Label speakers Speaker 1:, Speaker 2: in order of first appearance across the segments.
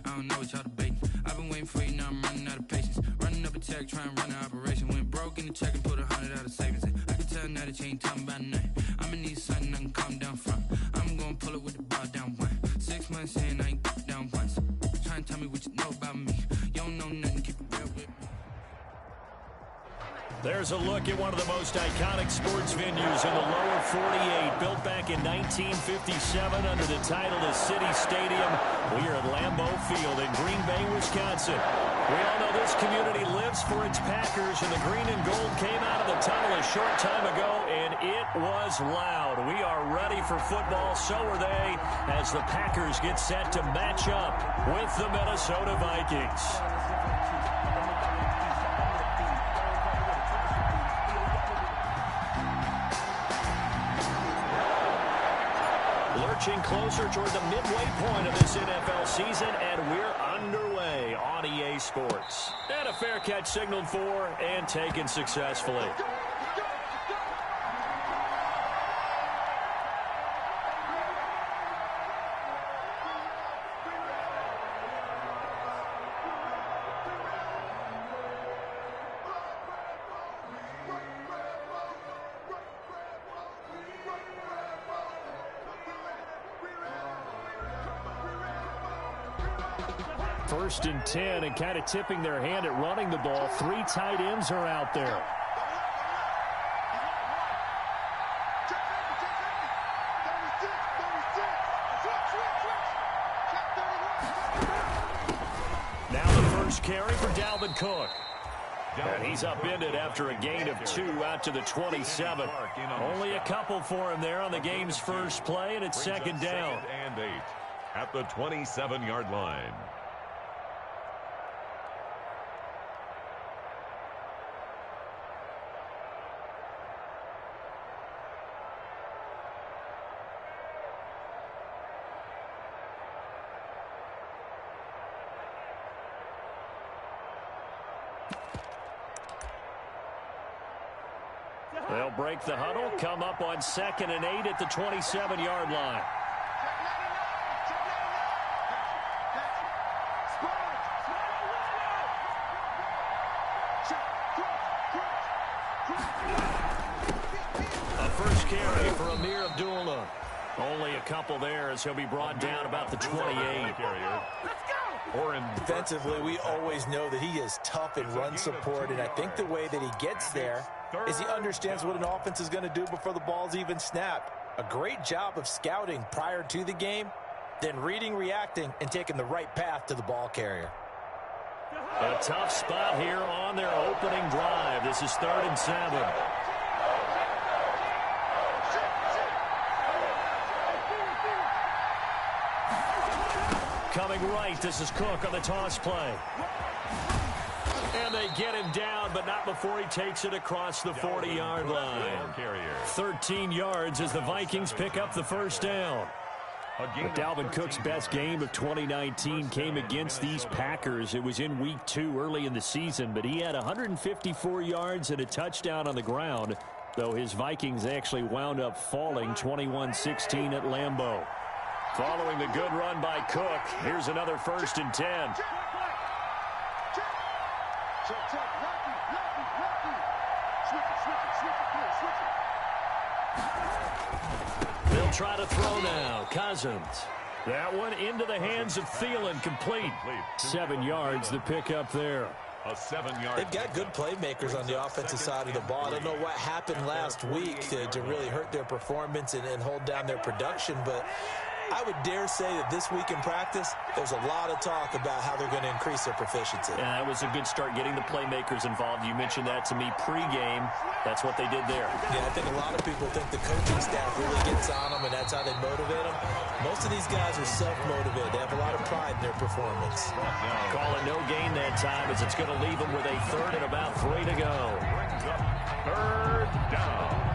Speaker 1: I don't know what y'all debating. I've been waiting for you, now I'm running out of patience. Running up a check, trying to run an operation. Went broke in the check and put 100 out of savings in. I can tell now that you ain't talking about nothing. I'ma need something I can calm down from. I'm gonna pull it with the bar down one. 6 months in, I ain't down once. Try and tell me what you know about me. You don't know nothing, keep it real with me.
Speaker 2: There's a look at one of the most iconic sports venues in the lower 48, built back in 1957 under the title of City Stadium. We are at Lambeau Field in Green Bay, Wisconsin. We all know this community lives for its Packers, and the green and gold came out of the tunnel a short time ago, and it was loud. We are ready for football, so are they, as the Packers get set to match up with the Minnesota Vikings. Lurching closer toward the midway point of this NFL season, and we're underway on EA Sports. And a fair catch signaled for and taken successfully. First and 10, and kind of tipping their hand at running the ball. 3 tight ends are out there. Now the first carry for Dalvin Cook. And he's upended after a gain of 2 out to the 27. Only a couple for him there on the game's first play, and it's second down.
Speaker 3: And 8 at the 27-yard line.
Speaker 2: They'll break the huddle, come up on 2nd and 8 at the 27-yard line. A first carry for Amir Abdullah. Only a couple there as he'll be brought down about the 28.
Speaker 4: Defensively, we always know that he is tough in run support, and I think the way that he gets there is he understands what an offense is going to do before the ball's even snapped. A great job of scouting prior to the game, then reading, reacting, and taking the right path to the ball carrier.
Speaker 2: A tough spot here on their opening drive. This is 3rd and 7. Coming right, this is Cook on the toss play. And they get him down, but not before he takes it across the 40-yard line. 13 yards as the Vikings pick up the first down. But Dalvin Cook's best game of 2019 came against these Packers. It was in week 2 early in the season, but he had 154 yards and a touchdown on the ground, though his Vikings actually wound up falling 21-16 at Lambeau. Following the good run by Cook, here's another 1st and 10. They'll try to throw now. Cousins. That one into the hands of Thielen, complete. 7 yards, the pickup there.
Speaker 3: A 7-yard.
Speaker 4: They've got good playmakers on the offensive side of the ball. I don't know what happened last week to really hurt their performance and hold down their production, but I would dare say that this week in practice, there's a lot of talk about how they're going to increase their proficiency.
Speaker 2: Yeah, that was a good start getting the playmakers involved. You mentioned that to me pregame. That's what they did there.
Speaker 4: Yeah, I think a lot of people think the coaching staff really gets on them, and that's how they motivate them. Most of these guys are self-motivated. They have a lot of pride in their performance.
Speaker 2: Call it no gain that time as it's going to leave them with a 3rd and about 3 to go.
Speaker 3: 3rd down.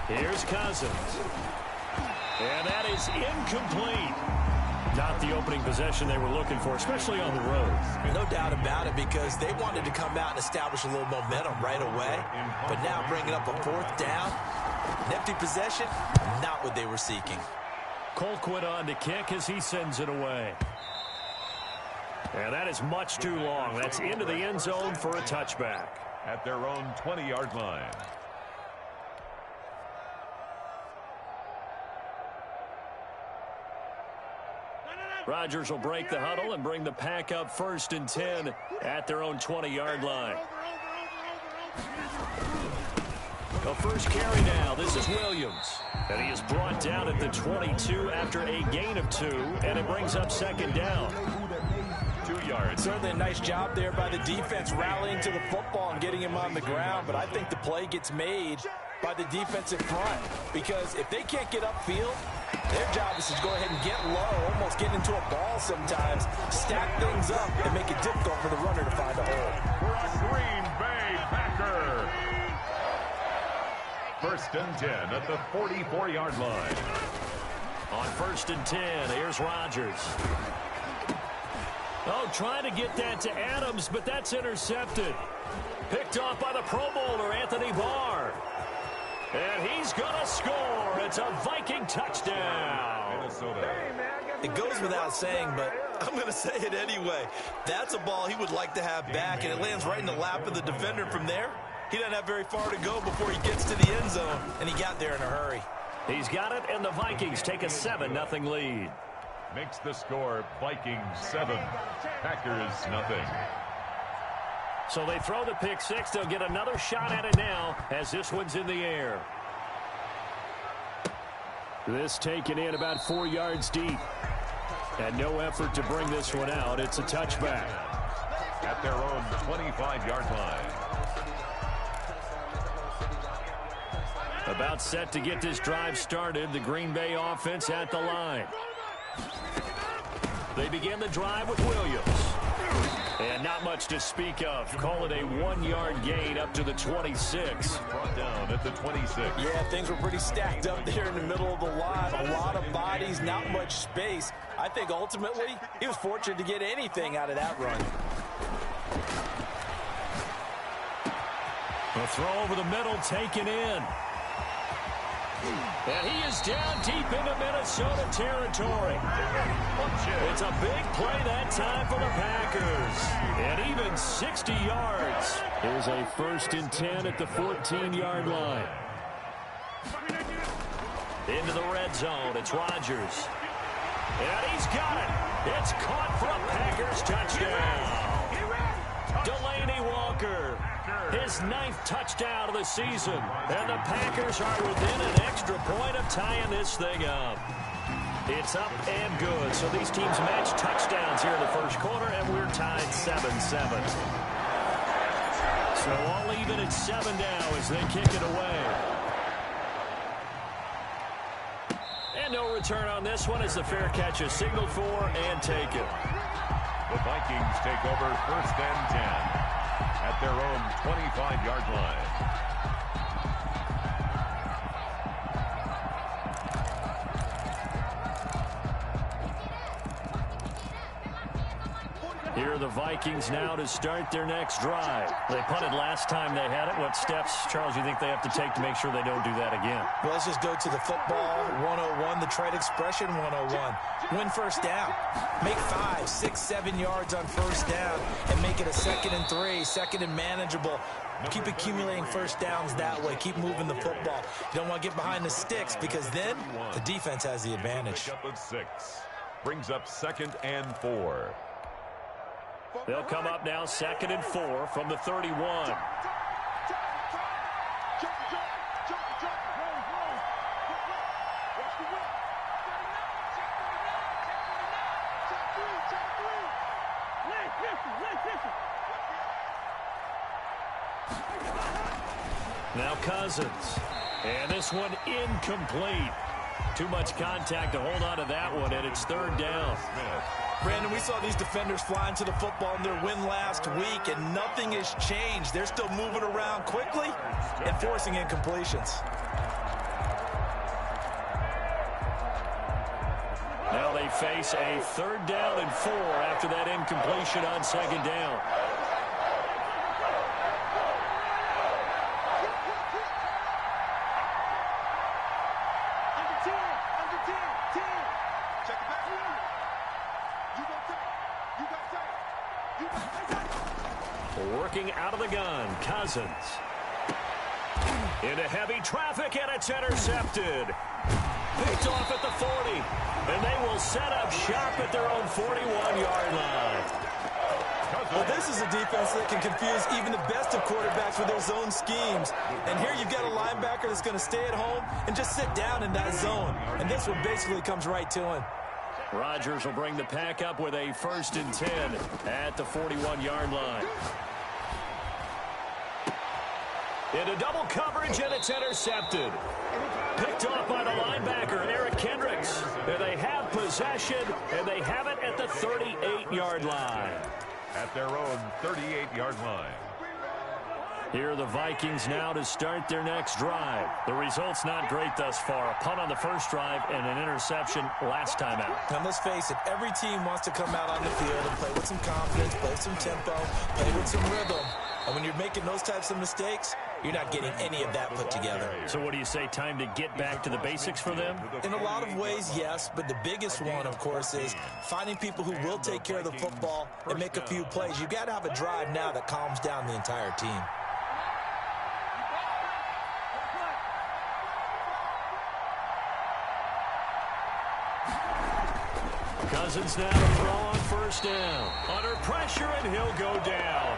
Speaker 2: Here's Cousins. And that is incomplete. Not the opening possession they were looking for, especially on the road.
Speaker 4: No doubt about it, because they wanted to come out and establish a little momentum right away. But now bringing up a 4th down, nifty possession, not what they were seeking.
Speaker 2: Colquitt on to kick as he sends it away. And that is much too long. That's into the end zone for a touchback.
Speaker 3: At their own 20-yard line.
Speaker 2: Rodgers will break the huddle and bring the pack up 1st and 10 at their own 20-yard line. The first carry now. This is Williams. And he is brought down at the 22 after a gain of 2, and it brings up 2nd down.
Speaker 3: 2 yards.
Speaker 4: Certainly a nice job there by the defense rallying to the football and getting him on the ground, but I think the play gets made by the defensive front, because if they can't get upfield, their job is to go ahead and get low, almost get into a ball sometimes, stack things up, and make it difficult for the runner to find a hole.
Speaker 3: For a Green Bay Packer. 1st and 10 at the 44-yard line.
Speaker 2: On 1st and 10, here's Rodgers. Oh, trying to get that to Adams, but that's intercepted. Picked off by the Pro Bowler, Anthony Barr. And he's going to score. It's a Viking touchdown.
Speaker 3: Minnesota.
Speaker 4: It goes without saying, but I'm going to say it anyway. That's a ball he would like to have back, and it lands right in the lap of the defender. From there, he doesn't have very far to go before he gets to the end zone, and he got there in a hurry.
Speaker 2: He's got it, and the Vikings take a 7-0 lead.
Speaker 3: Makes the score Vikings 7, Packers nothing.
Speaker 2: So they throw the pick 6. They'll get another shot at it now as this one's in the air. This taken in about 4 yards deep. And no effort to bring this one out. It's a touchback.
Speaker 3: At their own 25-yard line.
Speaker 2: About set to get this drive started. The Green Bay offense at the line. They begin the drive with Williams. And not much to speak of. Call it a 1-yard gain up to the 26.
Speaker 3: Brought down at the 26.
Speaker 4: Yeah, things were pretty stacked up there in the middle of the line. A lot of bodies, not much space. I think ultimately he was fortunate to get anything out of that run.
Speaker 2: A throw over the middle taken in. And he is down deep into Minnesota territory. It's a big play that time for the Packers. And even 60 yards. Here's a 1st and 10 at the 14-yard line. Into the red zone. It's Rodgers. And he's got it. It's caught for a Packers touchdown. Delaney Walker. His 9th touchdown of the season. And the Packers are within an extra point of tying this thing up. It's up and good. So these teams match touchdowns here in the first quarter, and we're tied 7-7. So all even at 7 now as they kick it away. And no return on this one as the fair catch is signaled for and taken.
Speaker 3: The Vikings take over 1st and 10. At their own 25-yard line.
Speaker 2: Here are the Vikings now to start their next drive. They punted last time they had it. What steps, Charles, you think they have to take to make sure they don't do that again?
Speaker 4: Well, let's just go to the football 101, the trade expression 101. Win 1st down. Make 5, 6, 7 yards on 1st down and make it a 2nd and 3, 2nd and manageable. Keep accumulating 1st downs that way. Keep moving the football. You don't want to get behind the sticks because then the defense has the advantage.
Speaker 3: Up at 6. Brings up 2nd and 4.
Speaker 2: They'll come up now 2nd and 4 from the 31. Now Cousins. And this one incomplete. Too much contact to hold on to that one, and it's 3rd down.
Speaker 4: Brandon, we saw these defenders flying to the football in their win last week, and nothing has changed. They're still moving around quickly and forcing incompletions.
Speaker 2: face a 3rd down and 4 after that incompletion on 2nd down. Working out of the gun, Cousins. Into heavy traffic, and it's intercepted. Picked off at the 40, and they will set up shop at their own 41-yard line.
Speaker 4: Well, this is a defense that can confuse even the best of quarterbacks with their zone schemes. And here you've got a linebacker that's going to stay at home and just sit down in that zone. And this one basically comes right to him.
Speaker 2: Rodgers will bring the pack up with a 1st and 10 at the 41-yard line. Into double coverage, and it's intercepted. Picked off by the linebacker, Eric Kendricks. And they have possession, and they have it at the 38-yard line.
Speaker 3: At their own 38-yard line.
Speaker 2: Here are the Vikings now to start their next drive. The result's not great thus far. A punt on the first drive and an interception last time out.
Speaker 4: Now, let's face it, every team wants to come out on the field and play with some confidence, play with some tempo, play with some rhythm. And when you're making those types of mistakes, you're not getting any of that put together.
Speaker 2: So what do you say, time to get back to the basics for them?
Speaker 4: In a lot of ways, yes, but the biggest one, of course, is finding people who will take care of the football and make a few plays. You've got to have a drive now that calms down the entire team.
Speaker 2: Cousins now to throw on 1st down. Under pressure, and he'll go down.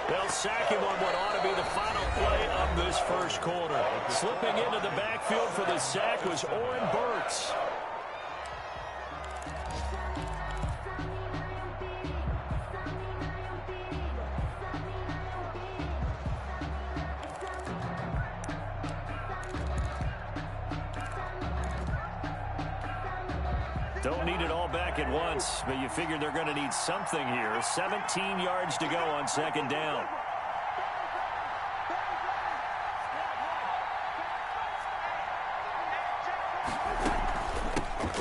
Speaker 2: They'll sack him on what ought to be the final play of this 1st quarter. Slipping into the backfield for the sack was Oren Burks. Don't need it all back at once, but you figure they're going to need something here. 17 yards to go on 2nd down.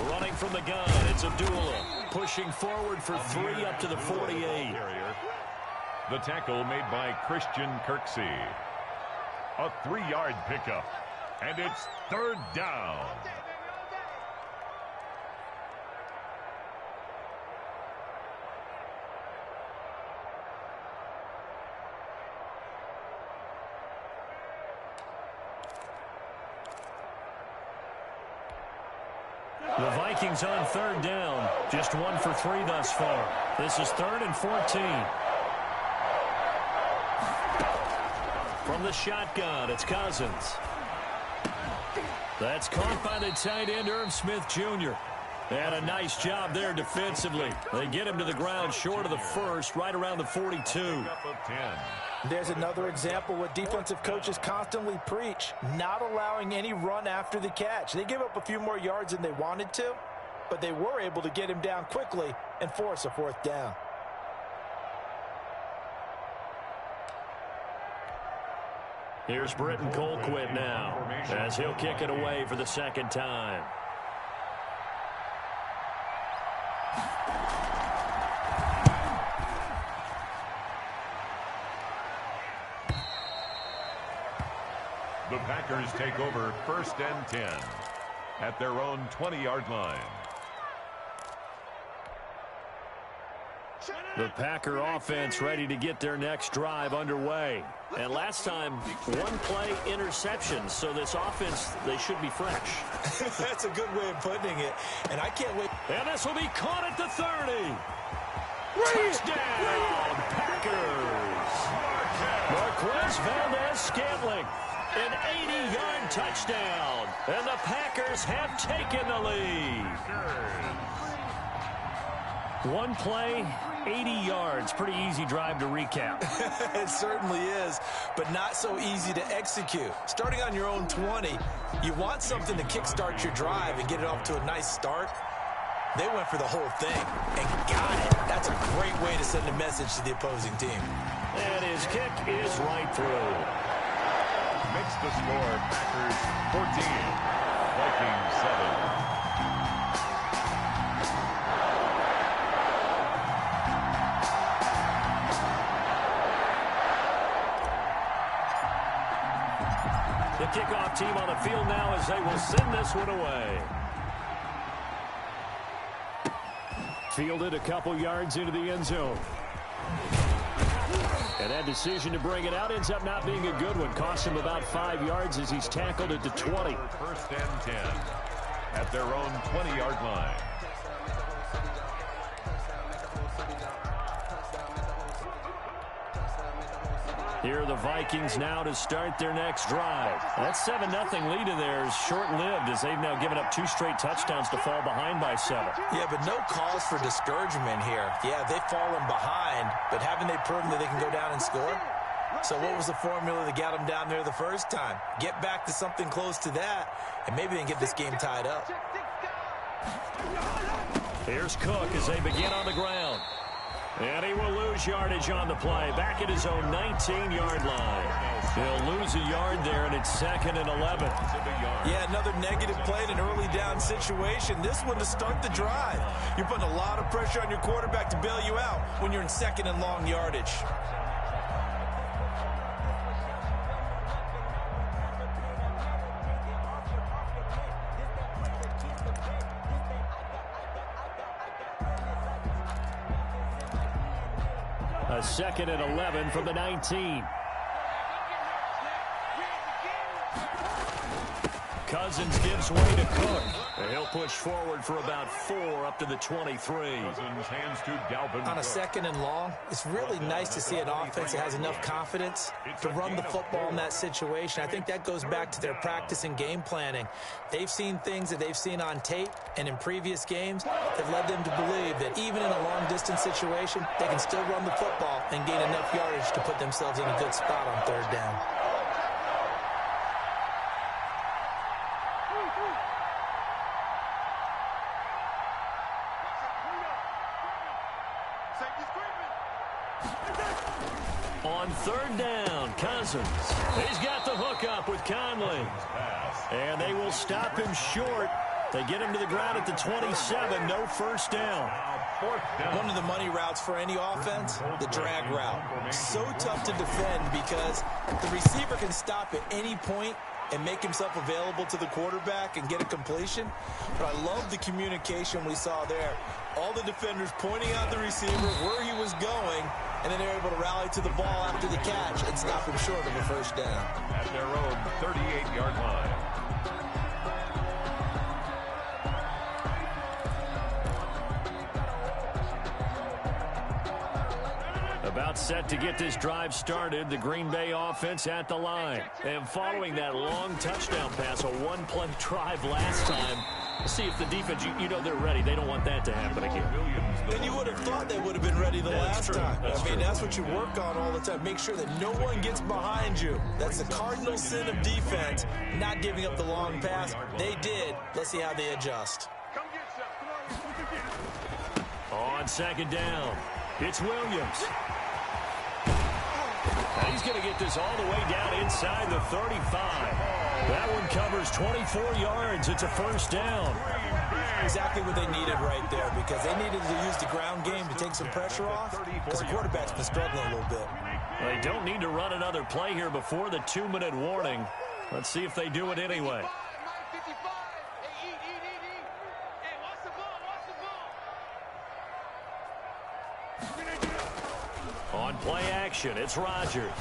Speaker 2: Running from the gun, it's Abdullah. Pushing forward for 3 up to the 48.
Speaker 3: The tackle made by Christian Kirksey. A 3-yard pickup, and it's 3rd down.
Speaker 2: The Vikings on 3rd down. Just 1 for 3 thus far. This is 3rd and 14. From the shotgun, it's Cousins. That's caught by the tight end, Irv Smith Jr. And a nice job there defensively. They get him to the ground short of the 1st, right around the 42.
Speaker 4: There's another example what defensive coaches constantly preach, not allowing any run after the catch. They give up a few more yards than they wanted to, but they were able to get him down quickly and force a 4th down.
Speaker 2: Here's Britton Colquitt now, as he'll kick it away for the 2nd time.
Speaker 3: The Packers take over 1st and 10 at their own 20-yard line.
Speaker 2: The Packer offense ready to get their next drive underway. And last time, 1-play interception. So this offense, they should be fresh.
Speaker 4: That's a good way of putting it. And I can't wait.
Speaker 2: And this will be caught at the 30. Touchdown, Packers. Marquez Valdez-Scantling. An 80-yard touchdown. And the Packers have taken the lead. 1 play, 80 yards. Pretty easy drive to recap.
Speaker 4: It certainly is, but not so easy to execute. Starting on your own 20, you want something to kickstart your drive and get it off to a nice start. They went for the whole thing and got it. That's a great way to send a message to the opposing team.
Speaker 2: And his kick is right through.
Speaker 3: Makes the score Packers 14, Vikings 7.
Speaker 2: kickoff team on the field now as they will send this one away. Fielded a couple yards into the end zone. And that decision to bring it out ends up not being a good one. Cost him about 5 yards as he's tackled it to 20.
Speaker 3: First and 10 at their own 20-yard line.
Speaker 2: Here are the Vikings now to start their next drive. That 7-0 lead in there is short-lived as they've now given up 2 straight touchdowns to fall behind by 7.
Speaker 4: Yeah, but no cause for discouragement here. Yeah, they've fallen behind, but haven't they proven that they can go down and score? So what was the formula that got them down there the first time? Get back to something close to that, and maybe they can get this game tied up.
Speaker 2: Here's Cook as they begin on the ground. And he will lose yardage on the play. Back at his own 19-yard line. He'll lose a yard there, and it's 2nd and 11.
Speaker 4: Yeah, another negative play in an early down situation. This one to start the drive. You're putting a lot of pressure on your quarterback to bail you out when you're in 2nd and long yardage.
Speaker 2: A 2nd and 11 from the 19. Cousins gives way to Cook. And he'll push forward for about 4 up to the 23.
Speaker 3: Cousins hands to Dalvin
Speaker 4: on a 2nd and long, it's really nice to see an offense that has enough confidence to run the football in that situation. I think that goes back to their practice and game planning. They've seen things that they've seen on tape and in previous games that led them to believe that even in a long-distance situation, they can still run the football and gain enough yardage to put themselves in a good spot on 3rd down.
Speaker 2: On 3rd down, Cousins. He's got the hook up with Conley. And they will stop him short. They get him to the ground at the 27. No first down.
Speaker 4: One of the money routes for any offense, the drag route. So tough to defend because the receiver can stop at any point and make himself available to the quarterback and get a completion. But I love the communication we saw there. All the defenders pointing out the receiver, where he was going, and then they're able to rally to the ball after the catch and stop him short of a first down.
Speaker 3: At their own 38-yard line.
Speaker 2: About set to get this drive started, the Green Bay offense at the line. And following that long touchdown pass, a one-play drive last time, let's see if the defense, you know they're ready. They don't want that to happen again.
Speaker 4: And you would have thought they would have been ready the last time. That's what you work on all the time. Make sure that no one gets behind you. That's the cardinal sin of defense, not giving up the long pass. They did. Let's see how they adjust.
Speaker 2: On 2nd down, it's Williams. And he's going to get this all the way down inside the 35. That one covers 24 yards. It's a first down.
Speaker 4: Exactly what they needed right there because they needed to use the ground game to take some pressure off because the quarterback's been struggling a little bit.
Speaker 2: They don't need to run another play here before the 2-minute warning. Let's see if they do it anyway. On play action, it's Rodgers.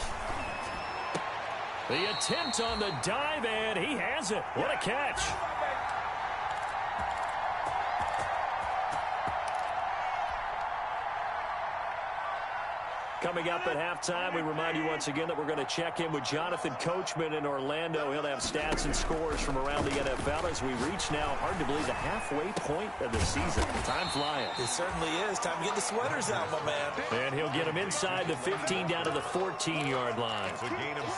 Speaker 2: The attempt on the dive, and he has it. What a catch. Coming up at halftime, we remind you once again that we're going to check in with Jonathan Coachman in Orlando. He'll have stats and scores from around the NFL as we reach now, hard to believe, the halfway point of the season. Time flying.
Speaker 4: It certainly is. Time to get the sweaters out, my man.
Speaker 2: And he'll get him inside the 15 down to the 14-yard line.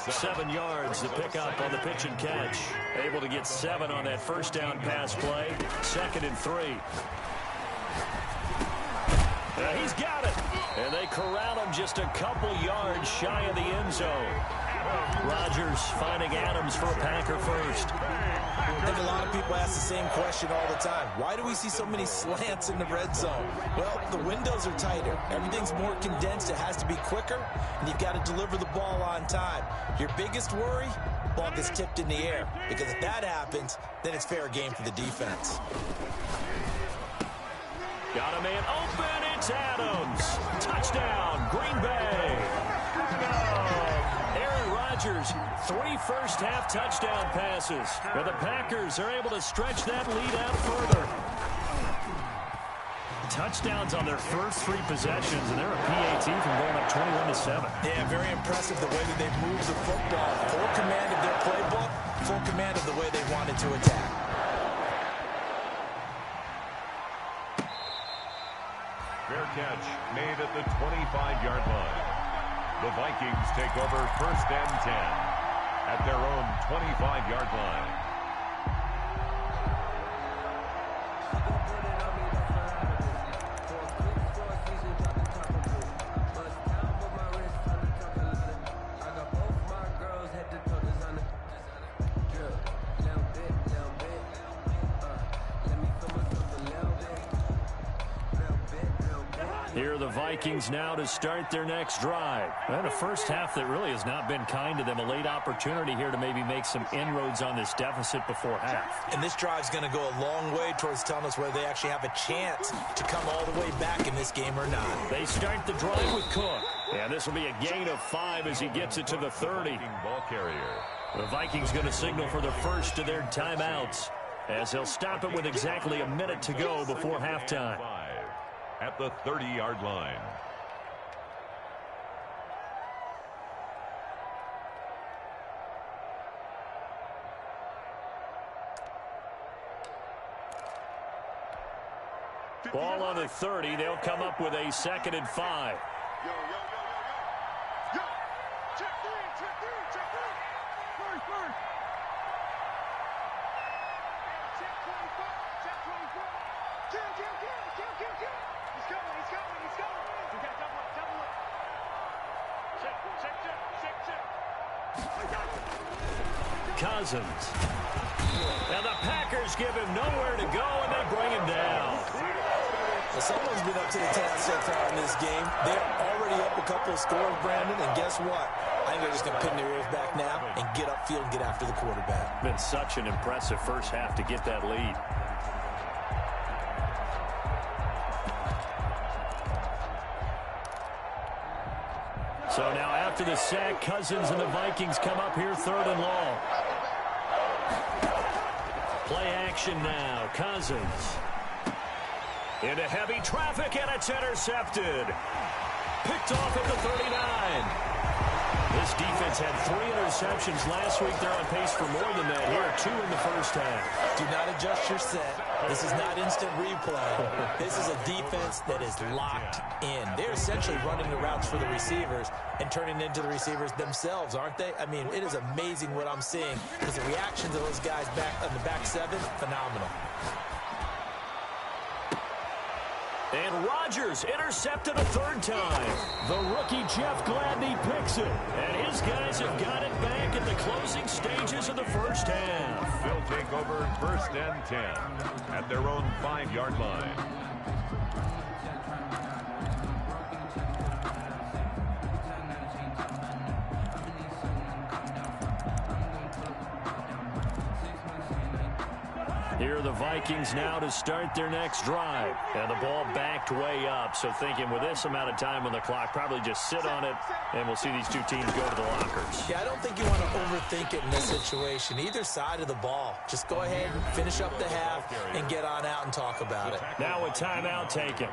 Speaker 2: 7 yards to pick up on the pitch and catch. Able to get 7 on that first down pass play. 2nd and 3. He's got it. And they corral him just a couple yards shy of the end zone. Rodgers finding Adams for a Packer first.
Speaker 4: I think a lot of people people ask the same question all the time. Why do we see so many slants in the red zone? Well, the windows are tighter. Everything's more condensed. It has to be quicker, and you've got to deliver the ball on time. Your biggest worry? Ball gets tipped in the air. Because if that happens, then it's fair game for the defense.
Speaker 2: Got a man open. It's Adams. Touchdown, Green Bay. Aaron Rodgers, 3 first-half touchdown passes. And the Packers are able to stretch that lead out further. Touchdowns on their first 3 possessions, and they're a PAT from going up 21-7.
Speaker 4: Yeah, very impressive the way that they moved the football. Full command of their playbook, full command of the way they wanted to attack.
Speaker 3: Fair catch made at the 25-yard line. The Vikings take over 1st and 10 at their own 25-yard line.
Speaker 2: Here are the Vikings now to start their next drive. And a first half that really has not been kind to them. A late opportunity here to maybe make some inroads on this deficit before half.
Speaker 4: And this drive's going to go a long way towards telling us whether they actually have a chance to come all the way back in this game or not.
Speaker 2: They start the drive with Cook. And this will be a gain of 5 as he gets it to the 30.
Speaker 3: Ball carrier.
Speaker 2: The Vikings going to signal for the first of their timeouts, as they'll stop it with exactly a minute to go before halftime.
Speaker 3: At the 30-yard line.
Speaker 2: Ball on the 30. They'll come up with a 2nd and 5.
Speaker 5: Check three. First. Check 24. Kill. He's coming. We got double it. Check.
Speaker 2: Cousins. And the Packers give him nowhere to go, and they bring him down.
Speaker 4: Well, someone's been up to the task so far in this game. They're already up a couple of scores, Brandon, and guess what? I think they're just going to pin their ears back now and get upfield and get after the quarterback.
Speaker 2: Been such an impressive first half to get that lead. So now after the sack, Cousins and the Vikings come up here 3rd and long. Play action now. Cousins. Into heavy traffic, and it's intercepted. Picked off at the 39. This defense had 3 interceptions last week. They're on pace for more than that here. 2 in the first half.
Speaker 4: Do not adjust your set. This is not instant replay. This is a defense that is locked in. They're essentially running the routes for the receivers and turning into the receivers themselves, aren't they? I mean, it is amazing what I'm seeing because the reactions of those guys back on the back 7, phenomenal.
Speaker 2: And Rodgers intercepted a 3rd time. The rookie Jeff Gladney picks it. And his guys have got it back at the closing stages of the first half.
Speaker 3: They'll take over 1st and 10 at their own 5-yard line.
Speaker 2: Here are the Vikings now to start their next drive. And the ball backed way up. So thinking with this amount of time on the clock, probably just sit on it, and we'll see these two teams go to the lockers.
Speaker 4: Yeah, I don't think you want to overthink it in this situation. Either side of the ball. Just go ahead and finish up the half and get on out and talk about it.
Speaker 2: Now a timeout taken.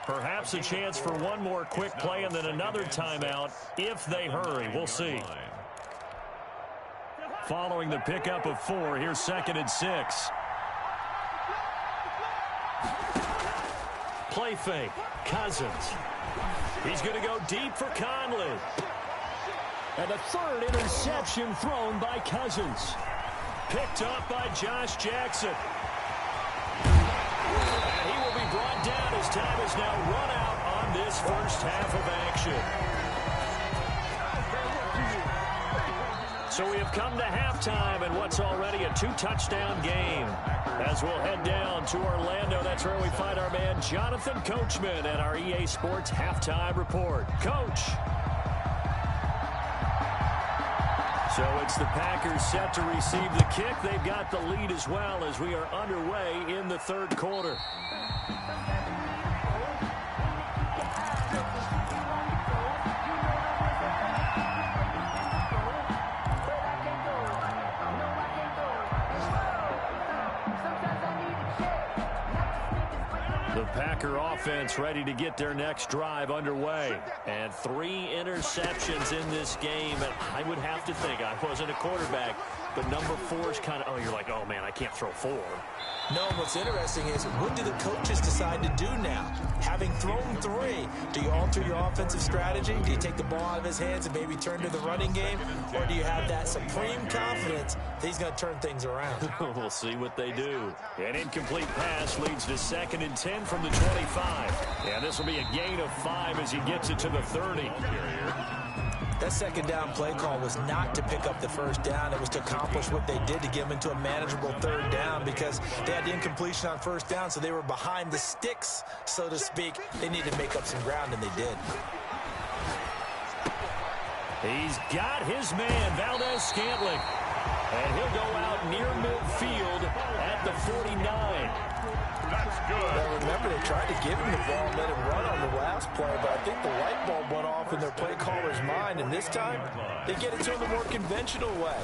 Speaker 2: Perhaps a chance for one more quick play and then another timeout if they hurry. We'll see. Following the pickup of 4, here's 2nd and 6. Play fake. Cousins. He's going to go deep for Conley. And a 3rd interception thrown by Cousins. Picked up by Josh Jackson. And he will be brought down as time is now run out on this first half of action. So we have come to halftime in what's already a 2-touchdown game. As we'll head down to Orlando, that's where we find our man Jonathan Coachman at our EA Sports Halftime Report. Coach. So it's the Packers set to receive the kick. They've got the lead as well as we are underway in the third quarter. The Packer offense ready to get their next drive underway. And 3 interceptions in this game. And I would have to think, I wasn't a quarterback, but number 4 is kind of, oh, you're like, oh, man, I can't throw 4.
Speaker 4: No, what's interesting is, what do the coaches decide to do now? Having thrown 3, do you alter your offensive strategy? Do you take the ball out of his hands and maybe turn to the running game? Or do you have that supreme confidence that he's going to turn things around?
Speaker 2: We'll see what they do. An incomplete pass leads to 2nd and 10 from the 25. And this will be a gain of 5 as he gets it to the 30.
Speaker 4: That second down play call was not to pick up the first down. It was to accomplish what they did to get them into a manageable third down because they had the incompletion on first down, so they were behind the sticks, so to speak. They needed to make up some ground, and they did.
Speaker 2: He's got his man, Valdez-Scantling. And he'll go out near midfield at the 49.
Speaker 3: That's good.
Speaker 4: Now remember, they tried to give him the ball and let him run on the last play, but I think the light bulb went off in their play caller's mind, and this time they get it to him the more conventional way,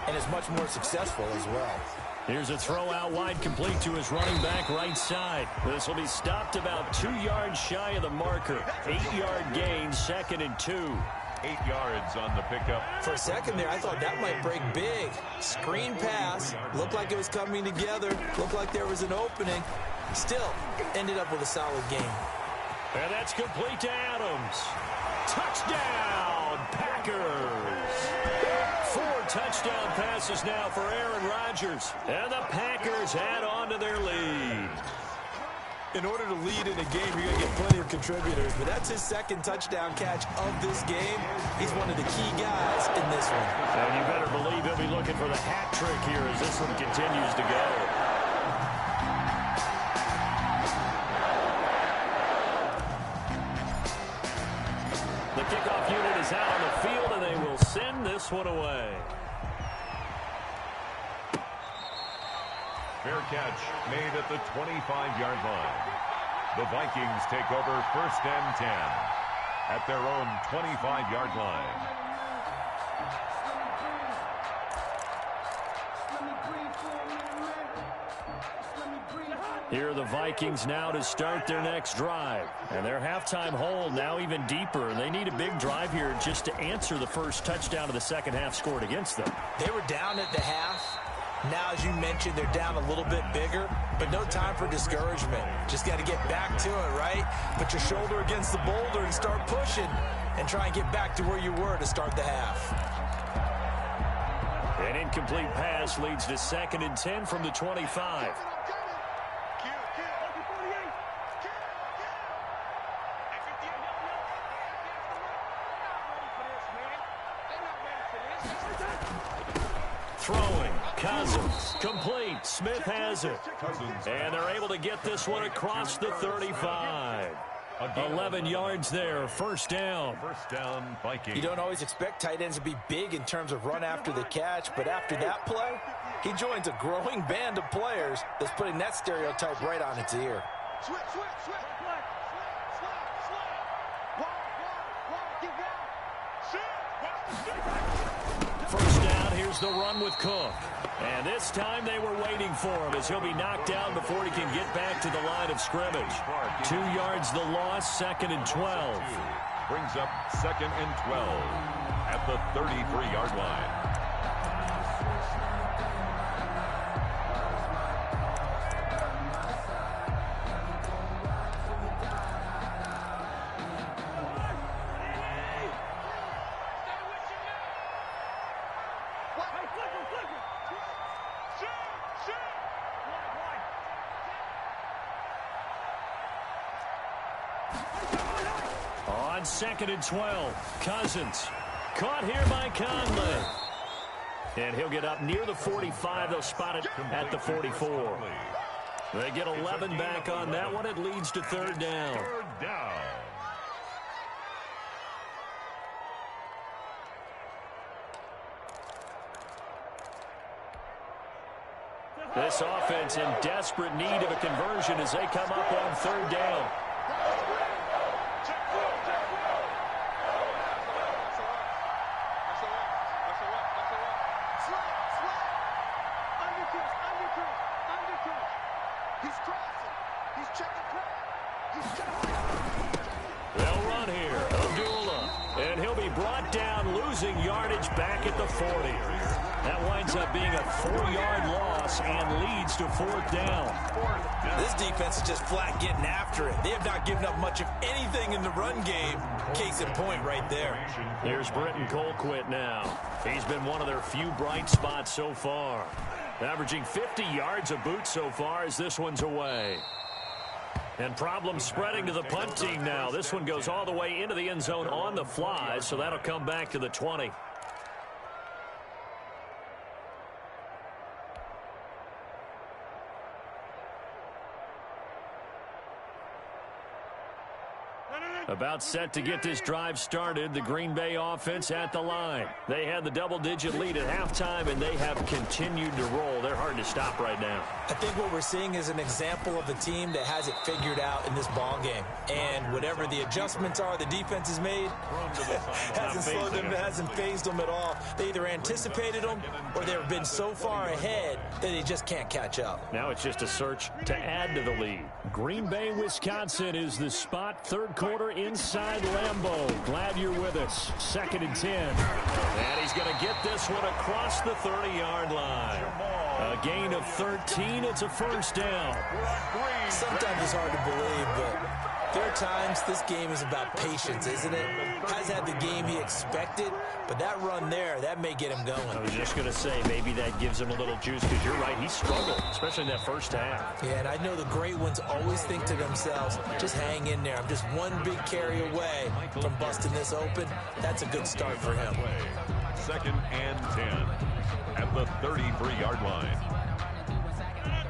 Speaker 4: and it's much more successful as well.
Speaker 2: Here's a throw out wide, complete to his running back right side. This will be stopped about 2 yards shy of the marker. 8-yard gain, 2nd and 2.
Speaker 3: 8 yards on the pickup.
Speaker 4: For a second there, I thought that might break big. Screen pass, looked like it was coming together, looked like there was an opening. Still, ended up with a solid game.
Speaker 2: And that's complete to Adams. Touchdown, Packers. 4 touchdown passes now for Aaron Rodgers. And the Packers add on to their lead.
Speaker 4: In order to lead in a game, you're going to get plenty of contributors, but that's his 2nd touchdown catch of this game. He's one of the key guys in this one.
Speaker 2: And you better believe he'll be looking for the hat trick here as this one continues to go. The kickoff unit is out on the field, and they will send this one away.
Speaker 3: Fair catch made at the 25-yard line. The Vikings take over 1st and 10 at their own 25-yard line.
Speaker 2: Here are the Vikings now to start their next drive. And their halftime hole now even deeper. And they need a big drive here just to answer the first touchdown of the second half scored against them.
Speaker 4: They were down at the half. Now, as you mentioned, they're down a little bit bigger, but no time for discouragement. Just got to get back to it, right? Put your shoulder against the boulder and start pushing and try and get back to where you were to start the half.
Speaker 2: An incomplete pass leads to 2nd and 10 from the 25. Throwing, Cousins, complete, Smith has it. And they're able to get this one across the 35. 11 yards there, 1st down.
Speaker 3: 1st down, Vikings.
Speaker 4: You don't always expect tight ends to be big in terms of run after the catch, but after that play, he joins a growing band of players that's putting that stereotype right on its ear.
Speaker 5: Switch.
Speaker 2: First down, here's the run with Cook. And this time they were waiting for him as he'll be knocked down before he can get back to the line of scrimmage. 2 yards the loss, 2nd and 12.
Speaker 3: Brings up 2nd and 12 at the 33-yard line.
Speaker 2: On 2nd and 12, Cousins. Caught here by Conley. And he'll get up near the 45. They'll spot it at the 44. They get 11 back on that one. It leads to third down.
Speaker 3: Third down.
Speaker 2: This offense in desperate need of a conversion as they come up on third down. They'll run here. Abdullah. And he'll be brought down, losing yardage back at the 40. That winds up being a 4-yard loss and leads to fourth down.
Speaker 4: This defense is just flat getting after it. They have not given up much of anything in the run game. Case in point right there.
Speaker 2: Here's Britton Colquitt now. He's been one of their few bright spots so far. Averaging 50 yards a boot so far as this one's away. And problems spreading to the punt team now. This one goes all the way into the end zone on the fly, so that'll come back to the 20. About set to get this drive started, the Green Bay offense at the line. They had the double-digit lead at halftime, and they have continued to roll. They're hard to stop right now.
Speaker 4: I think what we're seeing is an example of a team that has it figured out in this ball game. And whatever the adjustments are the defense has made, hasn't slowed them, hasn't phased them at all. They either anticipated them or they've been so far ahead that they just can't catch up.
Speaker 2: Now it's just a search to add to the lead. Green Bay, Wisconsin is the spot. Third quarter inside Lambeau. Glad you're with us. 2nd and 10. And he's going to get this one across the 30-yard line. A gain of 13. It's a first down.
Speaker 4: Sometimes it's hard to believe, but there are times this game is about patience, isn't it? Has had the game he expected, but that run there, that may get him going.
Speaker 2: I was just going to say, maybe that gives him a little juice, because you're right, he struggled, especially in that first half.
Speaker 4: Yeah, and I know the great ones always think to themselves, just hang in there. I'm just one big carry away from busting this open. That's a good start for him.
Speaker 3: 2nd and 10 at the 33-yard line.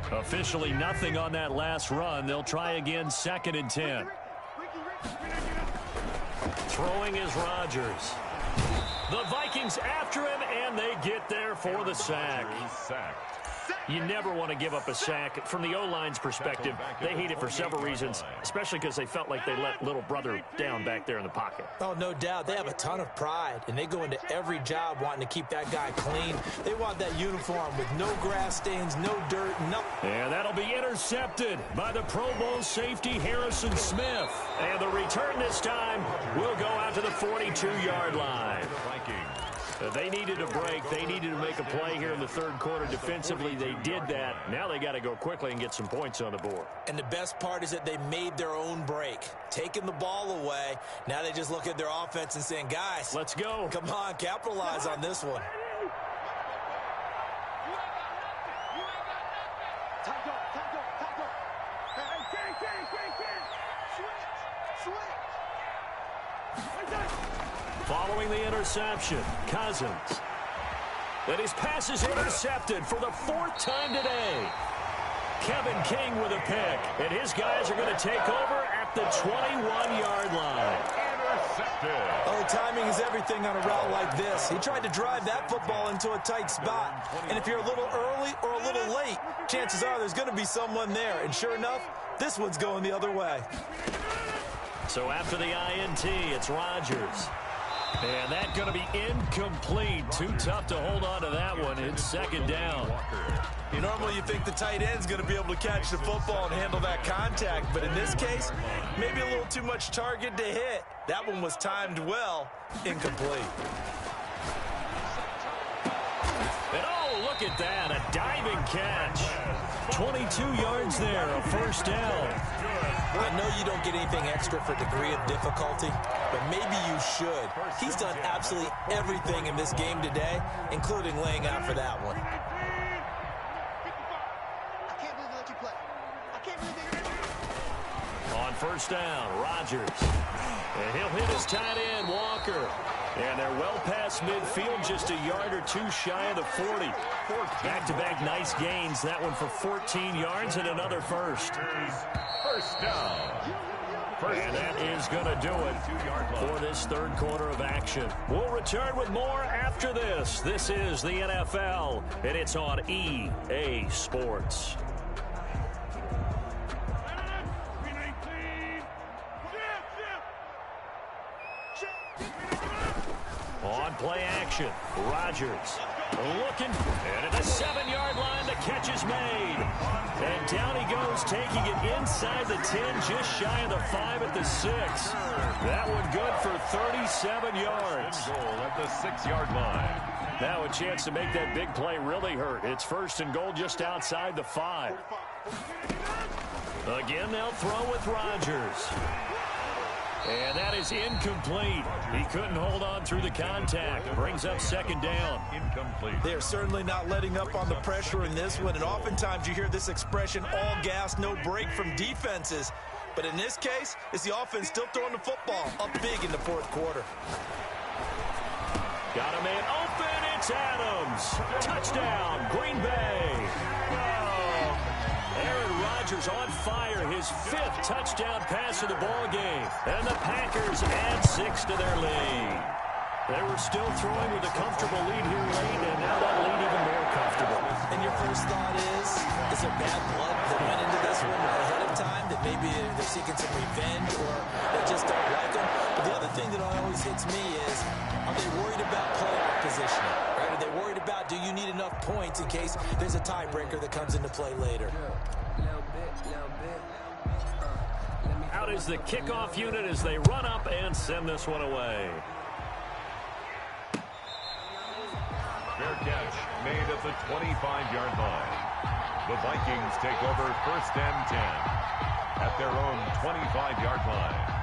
Speaker 2: Officially nothing on that last run. They'll try again, 2nd and 10. Throwing is Rodgers. The Vikings after him, and they get there for the sack. You never want to give up a sack. From the O-line's perspective, they hate it for several reasons, especially because they felt like they let little brother down back there in the pocket.
Speaker 4: Oh, no doubt. They have a ton of pride, and they go into every job wanting to keep that guy clean. They want that uniform with no grass stains, no dirt, nothing.
Speaker 2: And that'll be intercepted by the Pro Bowl safety Harrison Smith. And the return this time will go out to the 42-yard line. They needed a break. They needed to make a play here in the third quarter. Defensively, they did that. Now they got to go quickly and get some points on the board.
Speaker 4: And the best part is that they made their own break, taking the ball away. Now they just look at their offense and saying, guys,
Speaker 2: let's go.
Speaker 4: Come on, capitalize on this one.
Speaker 2: Following the interception, Cousins. And his pass is intercepted for the 4th time today. Kevin King with a pick. And his guys are going to take over at the 21-yard line.
Speaker 3: Intercepted.
Speaker 4: Oh, timing is everything on a route like this. He tried to drive that football into a tight spot. And if you're a little early or a little late, chances are there's going to be someone there. And sure enough, this one's going the other way.
Speaker 2: So after the INT, it's Rodgers. And that's going to be incomplete. Too tough to hold on to that one. It's 2nd down.
Speaker 4: Normally you think the tight end's going to be able to catch the football and handle that contact. But in this case, maybe a little too much target to hit. That one was timed well. Incomplete.
Speaker 2: And oh, look at that. A diving catch. 22 yards there. A first down.
Speaker 4: I know you don't get anything extra for degree of difficulty, but maybe you should. He's done absolutely everything in this game today, including laying out for that one.
Speaker 2: On first down, Rodgers. And he'll hit his tight end, Walker. And they're well past midfield, just a yard or two shy of the 40. Back-to-back nice gains. That one for 14 yards and another first.
Speaker 3: First down.
Speaker 2: And that is going to do it for this third quarter of action. We'll return with more after this. This is the NFL, and it's on EA Sports. On play action, Rodgers looking, and at the 7-yard line, the catch is made. And down he goes, taking it inside the 10, just shy of the 5 at the 6. That one good for 37 yards.
Speaker 3: Goal at the 6-yard line.
Speaker 2: Now a chance to make that big play really hurt. It's first and goal just outside the 5. Again, they'll throw with Rodgers. And that is incomplete. He couldn't hold on through the contact. Brings up second down.
Speaker 3: Incomplete.
Speaker 4: They're certainly not letting up on the pressure in this one, and oftentimes you hear this expression, all gas, no break from defenses. But in this case, it's the offense still throwing the football up big in the fourth quarter.
Speaker 2: Got a man open. It's Adams. Touchdown, Green Bay. Aaron Rodgers on fire, his 5th touchdown pass of the ball game. And the Packers add 6 to their lead. They were still throwing with a comfortable lead here late, and now that lead even more comfortable.
Speaker 4: And your first thought is there bad blood that went into this one ahead of time, that maybe they're seeking some revenge or they just don't like them? But the other thing that always hits me is, are they worried about playoff positioning? Right? Are they worried about, do you need enough points in case there's a tiebreaker that comes into play later?
Speaker 2: Out is the kickoff unit as they run up and send this one away.
Speaker 3: Fair catch made at the 25-yard line. The Vikings take over first and 10 at their own 25-yard line.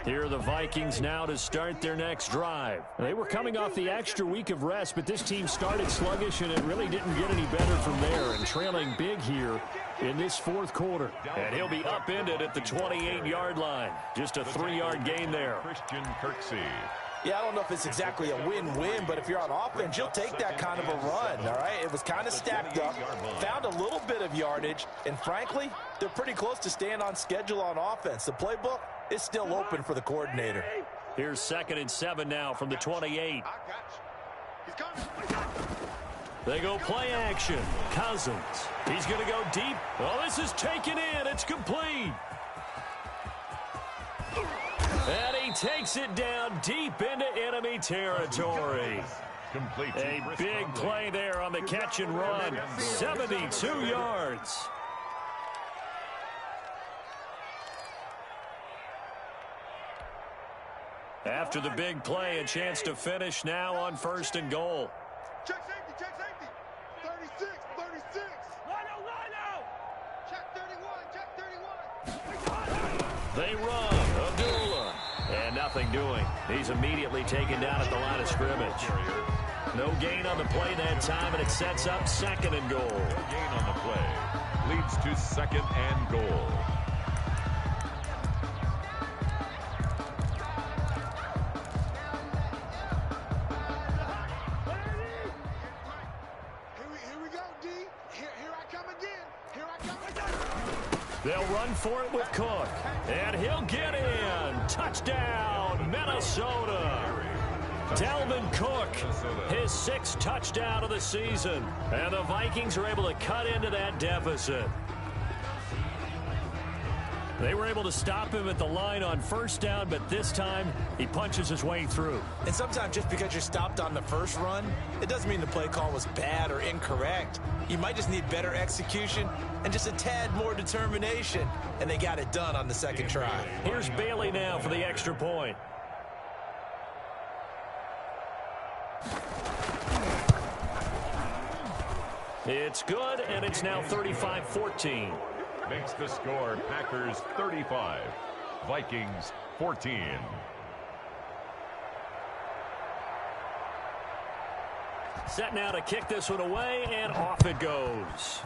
Speaker 2: Here are the Vikings now to start their next drive. They were coming off the extra week of rest, but this team started sluggish, and it really didn't get any better from there, and trailing big here in this fourth quarter. And he'll be upended at the 28-yard line. Just a 3-yard gain there.
Speaker 3: Christian Kirksey.
Speaker 4: Yeah, I don't know if it's exactly a win-win, but if you're on offense, you'll take that kind of a run, all right? It was kind of stacked up, found a little bit of yardage, and frankly, they're pretty close to staying on schedule on offense. The playbook is still open for the coordinator.
Speaker 2: Here's 2nd and 7 now from the 28. They go play action. Cousins. He's going to go deep. Oh, this is taken in. It's complete. And he takes it down deep into enemy territory.
Speaker 3: Complete.
Speaker 2: A big play there on the catch and run. 72 yards. After the big play, a chance to finish now on first and goal.
Speaker 5: Check safety, check safety. 36, 36. Line out. Check 31, check 31.
Speaker 2: They run. Abdullah. And nothing doing. He's immediately taken down at the line of scrimmage. No gain on the play that time, and it sets up 2nd and goal.
Speaker 3: No gain on the play. Leads to 2nd and goal.
Speaker 2: They'll run for it with Cook. And he'll get in. Touchdown, Minnesota. Dalvin Cook, his 6th touchdown of the season. And the Vikings are able to cut into that deficit. They were able to stop him at the line on first down, but this time he punches his way through.
Speaker 4: And sometimes just because you're stopped on the first run, it doesn't mean the play call was bad or incorrect. You might just need better execution and just a tad more determination. And they got it done on the 2nd try.
Speaker 2: Here's Bailey now for the extra point. It's good, and it's now 35-14.
Speaker 3: Makes the score Packers 35, Vikings 14.
Speaker 2: Set now to kick this one away, and off it goes.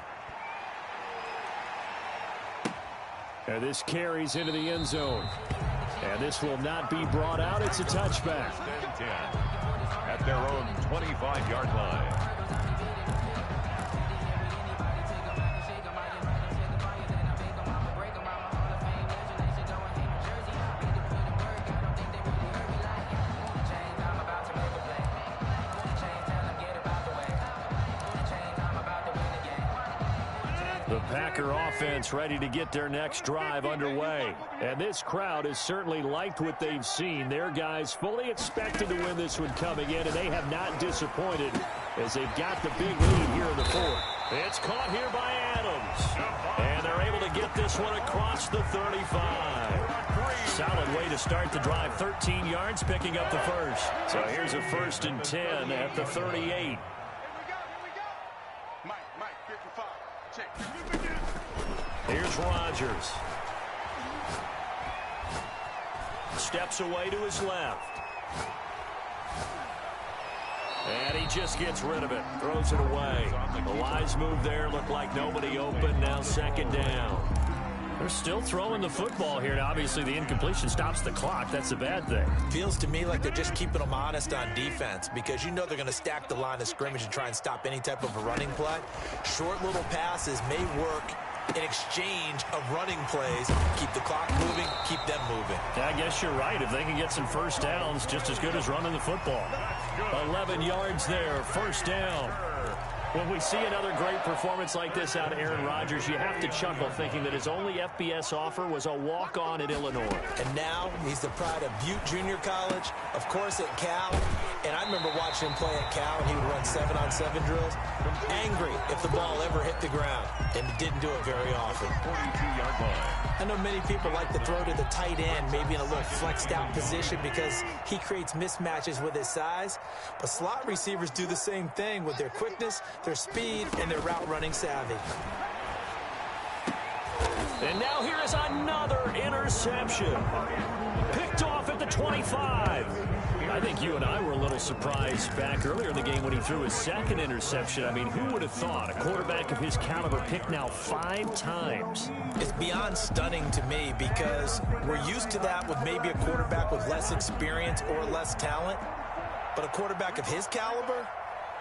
Speaker 2: And this carries into the end zone. And this will not be brought out. It's a touchback.
Speaker 3: 10 at their own 25-yard line.
Speaker 2: The Packer offense ready to get their next drive underway. And this crowd has certainly liked what they've seen. Their guys fully expected to win this one coming in, and they have not disappointed as they've got the big lead here in the fourth. It's caught here by Adams. And they're able to get this one across the 35. Solid way to start the drive. 13 yards, picking up the first. So here's a 1st and 10 at the 38. Here's Rodgers. Steps away to his left. And he just gets rid of it. Throws it away. The wise move there. Looked like nobody open. Now 2nd down. They're still throwing the football here. Now, obviously, the incompletion stops the clock. That's a bad thing.
Speaker 4: Feels to me like they're just keeping them honest on defense because you know they're going to stack the line of scrimmage and try and stop any type of a running play. Short little passes may work in exchange of running plays. Keep the clock moving, keep them moving.
Speaker 2: Yeah, I guess you're right. If they can get some first downs, just as good as running the football. 11 yards there, 1st down. When we see another great performance like this out of Aaron Rodgers, you have to chuckle thinking that his only FBS offer was a walk-on at Illinois.
Speaker 4: And now he's the pride of Butte Junior College, of course at Cal. And I remember watching him play at Cal, and he would run 7-on-7 drills. Angry if the ball ever hit the ground, and he didn't do it very often.
Speaker 3: 42-yard line.
Speaker 4: I know many people like to throw to the tight end, maybe in a little flexed out position because he creates mismatches with his size. But slot receivers do the same thing with their quickness, their speed, and their route running savvy.
Speaker 2: And now here is another interception. Picked off at the 25. I think you and I were a little surprised back earlier in the game when he threw his 2nd interception. I mean, who would have thought a quarterback of his caliber picked now 5 times?
Speaker 4: It's beyond stunning to me because we're used to that with maybe a quarterback with less experience or less talent. But a quarterback of his caliber,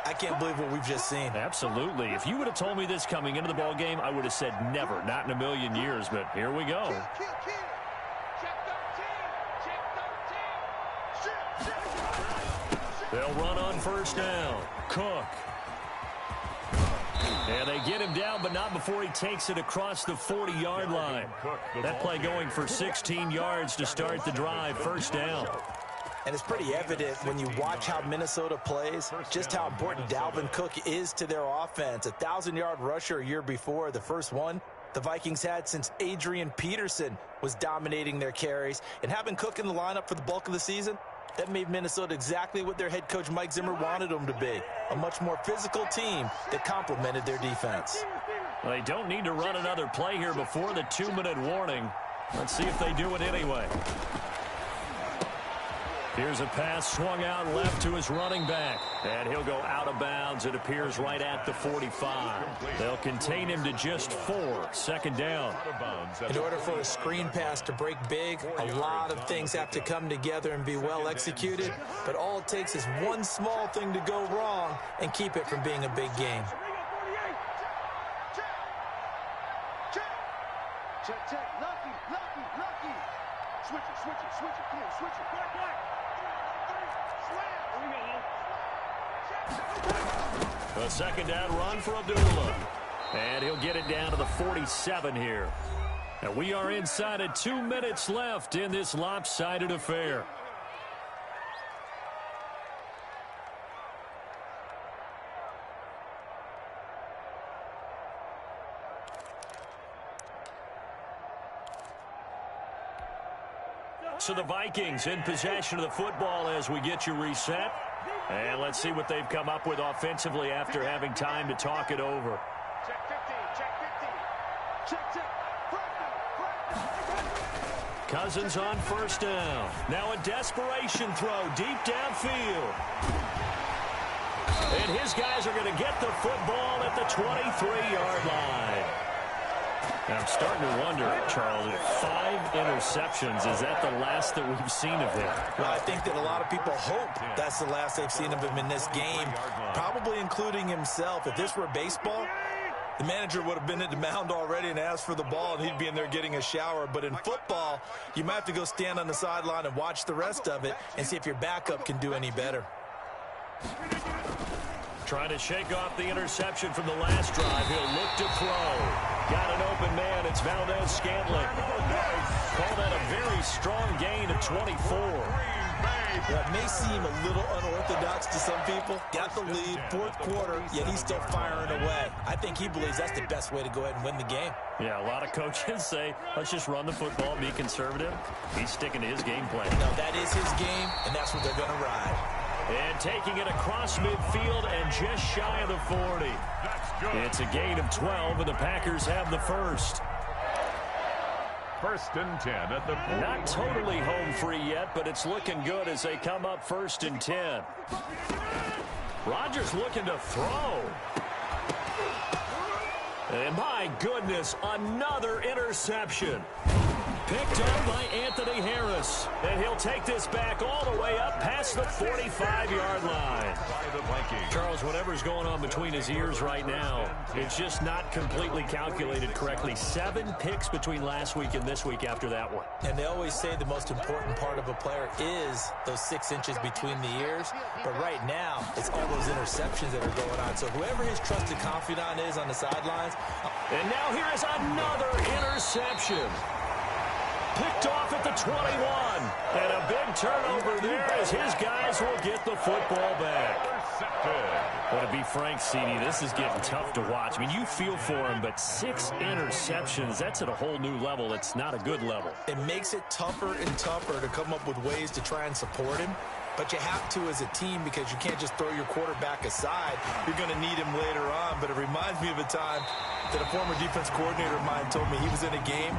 Speaker 4: I can't believe what we've just seen.
Speaker 2: Absolutely. If you would have told me this coming into the ball game, I would have said never, not in a million years. But here we go. They'll run on 1st down. Cook. And they get him down, but not before he takes it across the 40-yard line. That play going for 16 yards to start the drive. 1st down.
Speaker 4: And it's pretty evident when you watch how Minnesota plays, just how important Dalvin Cook is to their offense. A 1,000-yard rusher a year before, the first one the Vikings had since Adrian Peterson was dominating their carries. And having Cook in the lineup for the bulk of the season, that made Minnesota exactly what their head coach Mike Zimmer wanted them to be. A much more physical team that complemented their defense.
Speaker 2: Well, they don't need to run another play here before the 2-minute warning. Let's see if they do it anyway. Here's a pass swung out left to his running back. And he'll go out of bounds. It appears right at the 45. They'll contain him to just 4. 2nd down.
Speaker 4: In order for a screen pass to break big, a lot of things have to come together and be well executed. But all it takes is one small thing to go wrong and keep it from being a big game.
Speaker 5: Check. Lucky. Switch it. Come on, switch it. Black.
Speaker 2: A 2nd down run for Abdullah. And he'll get it down to the 47 here. And we are inside of 2 minutes left in this lopsided affair. So the Vikings in possession of the football as we get you reset. And let's see what they've come up with offensively after having time to talk it over.
Speaker 5: Check 50. Check.
Speaker 2: Cousins on first down. Now a desperation throw deep downfield. And his guys are going to get the football at the 23-yard line. Now I'm starting to wonder, Charles, 5 interceptions, is that the last that we've seen of him?
Speaker 4: Well, I think that a lot of people hope that's the last they've seen of him in this game, probably including himself. If this were baseball, the manager would have been at the mound already and asked for the ball, and he'd be in there getting a shower. But in football, you might have to go stand on the sideline and watch the rest of it and see if your backup can do any better.
Speaker 2: Trying to shake off the interception from the last drive. He'll look to throw. Got an open man. It's Valdez-Scantling. Call that a very strong gain of 24.
Speaker 4: Well, it may seem a little unorthodox to some people. Got the lead, fourth quarter, yet he's still firing away. I think he believes that's the best way to go ahead and win the game.
Speaker 2: Yeah, a lot of coaches say, let's just run the football, be conservative. He's sticking to his game plan.
Speaker 4: No, that is his game, and that's what they're going to ride.
Speaker 2: And taking it across midfield and just shy of the 40. It's a gain of 12, and the Packers have the first.
Speaker 3: 1st and 10 at the 40.
Speaker 2: Not totally home free yet, but it's looking good as they come up 1st and 10. Rodgers looking to throw. And my goodness, another interception. Picked up by Anthony Harris. And he'll take this back all the way up past the 45-yard line. Charles, whatever's going on between his ears right now, it's just not completely calculated correctly. 7 picks between last week and this week after that one.
Speaker 4: And they always say the most important part of a player is those 6 inches between the ears. But right now, it's all those interceptions that are going on. So whoever his trusted confidant is on the sidelines.
Speaker 2: And now here is another interception. Picked off at the 21. And a big turnover there as his guys will get the football back. Well, to be frank, CD, this is getting tough to watch. I mean, you feel for him, but 6 interceptions, that's at a whole new level. It's not a good level.
Speaker 4: It makes it tougher and tougher to come up with ways to try and support him. But you have to as a team because you can't just throw your quarterback aside. You're going to need him later on. But it reminds me of a time that a former defense coordinator of mine told me he was in a game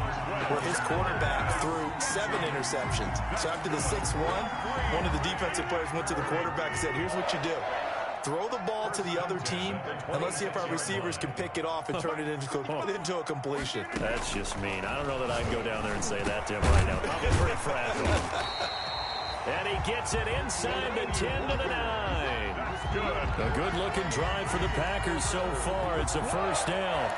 Speaker 4: where his quarterback threw 7 interceptions. So after the 6-1, one of the defensive players went to the quarterback and said, here's what you do. Throw the ball to the other team, and let's see if our receivers can pick it off and turn it into a completion.
Speaker 2: That's just mean. I don't know that I'd go down there and say that to him right now. Probably pretty fragile. And he gets it inside the 10 to the 9. A good-looking drive for the Packers so far. It's a first down.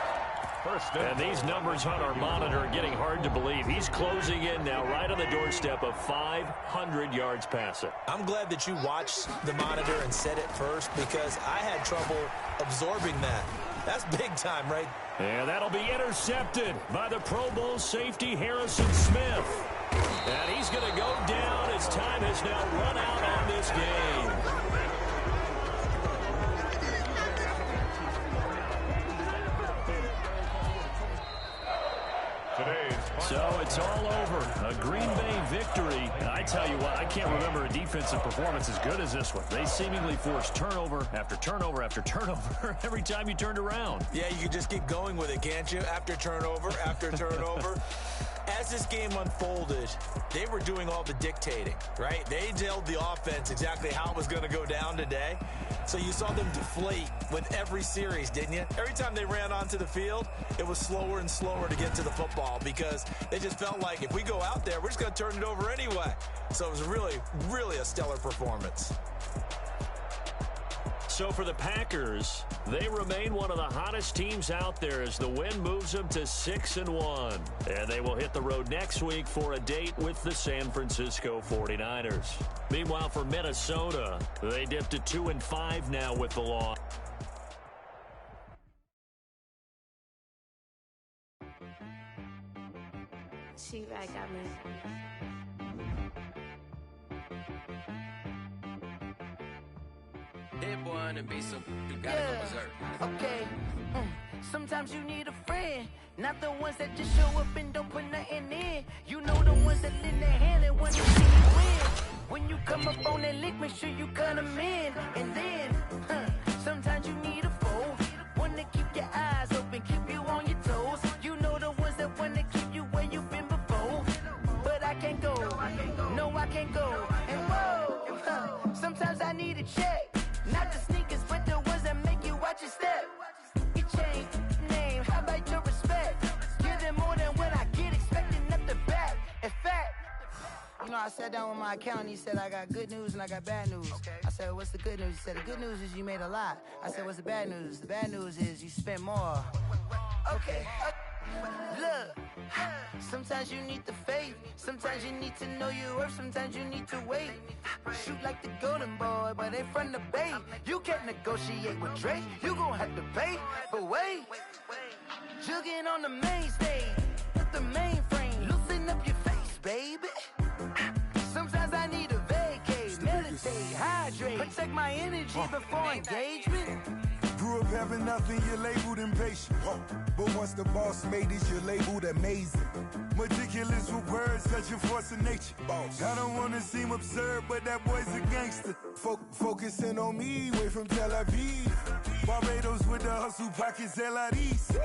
Speaker 2: And these numbers on our monitor are getting hard to believe. He's closing in now right on the doorstep of 500 yards passing.
Speaker 4: I'm glad that you watched the monitor and said it first because I had trouble absorbing that. That's big time, right?
Speaker 2: And that'll be intercepted by the Pro Bowl safety Harrison Smith. And he's going to go down as time has now run out on this game. So it's all over. A Green Bay victory. I tell you what, I can't remember a defensive performance as good as this one. They seemingly forced turnover after turnover after turnover every time you turned around.
Speaker 4: Yeah, you can just keep going with it, can't you? After turnover, after turnover. As this game unfolded, they were doing all the dictating, right? They told the offense exactly how it was going to go down today. So you saw them deflate with every series, didn't you? Every time they ran onto the field, it was slower and slower to get to the football because they just felt like if we go out there, we're just going to turn it over anyway. So it was really, really a stellar performance.
Speaker 2: So for the Packers, they remain one of the hottest teams out there as the win moves them to 6-1. And they will hit the road next week for a date with the San Francisco 49ers. Meanwhile, for Minnesota, they dipped to 2-5 now with the loss.
Speaker 6: She-Rag got me.
Speaker 1: That boy on the beat, so you gotta go berserk.
Speaker 7: Okay. Sometimes you need a friend, not the ones that just show up and don't put nothing in. You know the ones that lend their hand and want to see you win. When you come up on that lick, make sure you cut them in. And then, sometimes you need a foe, one to keep your eyes open, keep you on your toes. You know the ones that want to keep you where you've been before. But a check. Not the sneakers, but the ones that make you watch your step. Your chain, name, how about your respect? Give them more than what I get, expecting nothing back. In fact, you know, I sat down with my accountant. He said, I got good news and I got bad news. Okay. I said, what's the good news? He said, the good news is you made a lot. I said, what's the bad news? The bad news is you spent more. Okay. Look, sometimes you need the faith. Sometimes you need to know your worth. Sometimes you need to wait. Shoot like the golden boy, but they from the bay. You can't negotiate with Drake. You gon' have to pay. But wait, jugging on the main stage with the mainframe. Loosen up your face, baby. Sometimes I need a vacate, meditate, hydrate, protect my energy before engagement.
Speaker 8: Grew up having nothing, you're labeled impatient. But once the boss made it, you're labeled amazing. Meticulous with words, such a force of nature. I don't wanna seem absurd, but that boy's a gangster. Focusing on me, way from Tel Aviv. Barbados with the hustle pockets, LIDs.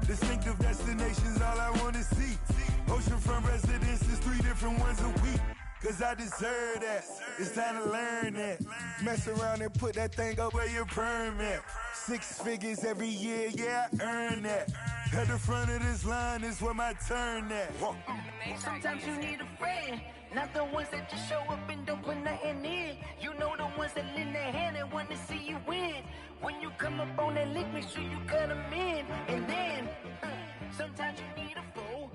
Speaker 8: Distinctive destinations, all I wanna see. Oceanfront residences, 3 different ones a week. Cause I deserve that, it's time to learn that. Mess around and put that thing up where your permit. 6 figures every year, yeah, I earn that. At the front of this line is where my turn at.
Speaker 7: Sometimes you need a friend, not the ones that just show up and don't put nothing in. You know the ones that lend their hand and want to see you win. When you come up on that lick, make sure you cut them in. And then, sometimes you need a fool.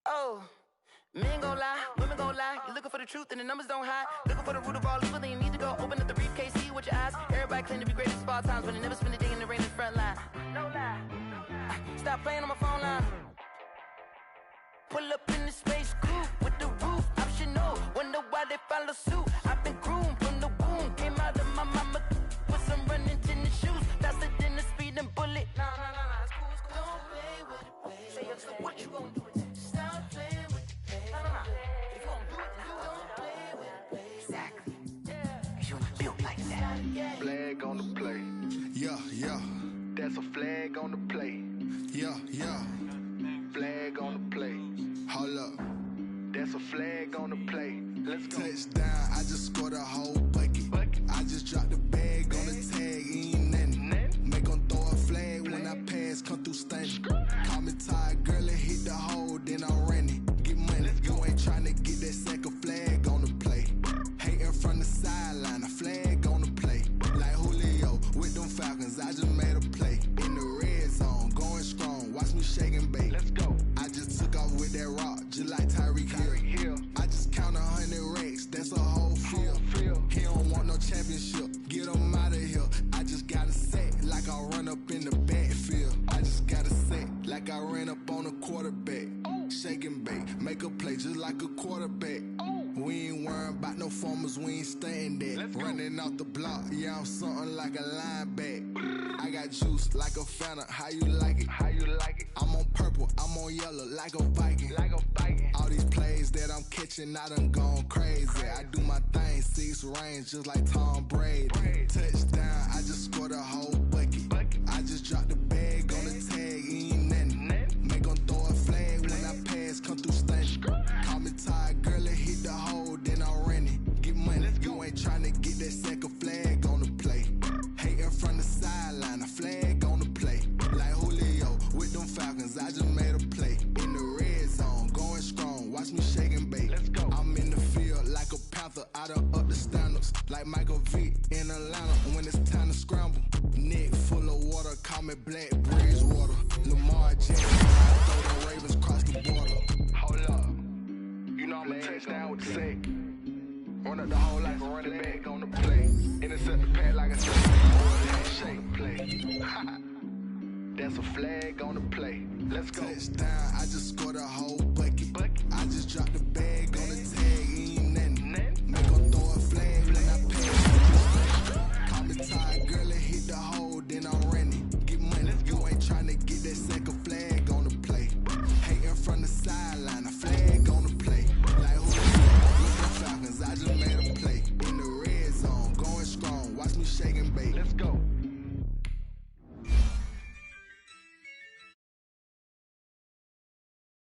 Speaker 7: Oh. Men gon' lie, women gon' lie. You're looking for the truth and the numbers don't hide. Looking for the root of all evil, then you need to go open up the briefcase, see with your eyes. Everybody claim to be greatest of all times, but they never spend a day in the rain in the front line. No lie. Stop playing on my phone line. Pull up in the space coupe with the roof optional. Wonder why they follow suit. I've been groomed from the womb. Came out of my mama with some running tennis shoes. Faster than the speeding bullet. Nah, it's cool, it's cool. Don't play with it, baby. Say, so what you gon' do with that? Stop playing with it. If you gon' do it, then don't play with it, baby. Exactly. Cause you ain't built like that.
Speaker 9: Flag on the play.
Speaker 8: Yeah.
Speaker 9: That's a flag on the play.
Speaker 8: Yeah.
Speaker 9: Flag on the play.
Speaker 8: Hold up.
Speaker 9: That's a flag on the play. Let's go.
Speaker 8: Touchdown, I just scored a whole bucket. I just dropped the bag on the tag, ain't nothing. Make 'em throw a flag when I pass, come through stunning. Call me tired, girl, and hit the hole, then I'm running. Get money, you ain't tryna get that second flag on the play. Hating from the sideline, a flag on the play. Like Julio with them Falcons, I just made a play. In the red zone, going strong, watch me shake and bake.
Speaker 9: Let's go.
Speaker 8: I just took off with that rock, just like Tyreek Hill. I just count 100 racks, that's a whole field. He don't want no championship, get him out of here. I just got a set, like I run up in the backfield. I just got a set, like I ran up on a quarterback. Shake and bake, make a play just like a quarterback. We ain't worrying about no formers, we ain't staying there. Running off the block, yeah, I'm something like a linebacker. I got juice like a Fanta, how you like it? I'm on purple, I'm on yellow, like a Viking. All these plays that I'm catching, I done gone crazy. I do my thing, 6 range, just like Tom Brady. Touchdown, I just scored a whole bucket. I just dropped the bag on the tag, ain't nothing. Make 'em throw a flag when I pass, come through stunning. Call me tired, girl, and hit the hole, then I'm running. Get money, you ain't tryna get that second flag on the play. Hating from the sideline, a flag on the play. Like Julio with them Falcons, I just made a play. In the red zone, going strong, watch me shake and bake. I'm in the field like a panther, I done up the standards. Like Michael Vick in Atlanta when it's time to scramble. Neck full of water, call me Black Bridgewater. Lamar Jackson, I throw the Ravens across the border.
Speaker 9: Hold up. You know I'm a touchdown with the sack. Run up the hole like a running back on the play. Intercept the pack like a shake play. That's a flag on the play. Let's go.
Speaker 8: Touchdown, I just scored